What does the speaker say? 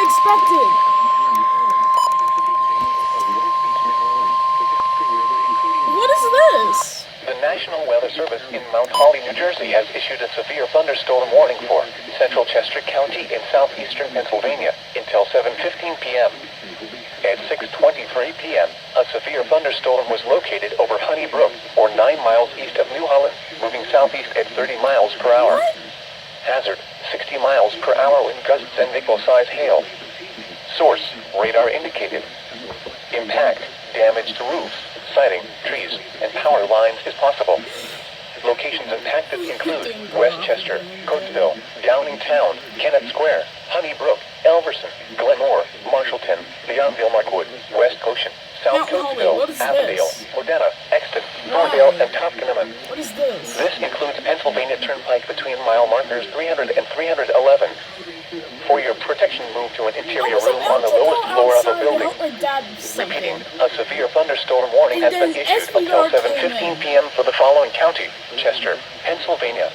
expected. What is this? The National Weather Service in Mount Holly, New Jersey has issued a severe thunderstorm warning for central Chester County in southeastern Pennsylvania until 7:15 p.m. At 6:23 p.m., a severe thunderstorm was located over Honey Brook, or 9 miles east of New Holland, moving southeast at 30 miles per hour. What? Hazard, 60 miles per hour with gusts and nickel-size hail. Source, radar indicated. Impact, damage to roofs, siding, trees, and power lines is possible. Locations impacted include Westchester, Coatesville, Downingtown, Kennett Square, Honey Brook, Elverson, Glenmore, Marshallton, Leonville Markwood, West Goshen, South Coatesville, Avondale, Modena, Exton, Thorndale, and Topkaneman. What is this? This includes Pennsylvania Turnpike between mile markers 300 and 311. For your protection, move to an interior room on the lowest floor of a building. Repeating, a severe thunderstorm warning has been issued until 7:15 p.m. for the following county: Chester, Pennsylvania.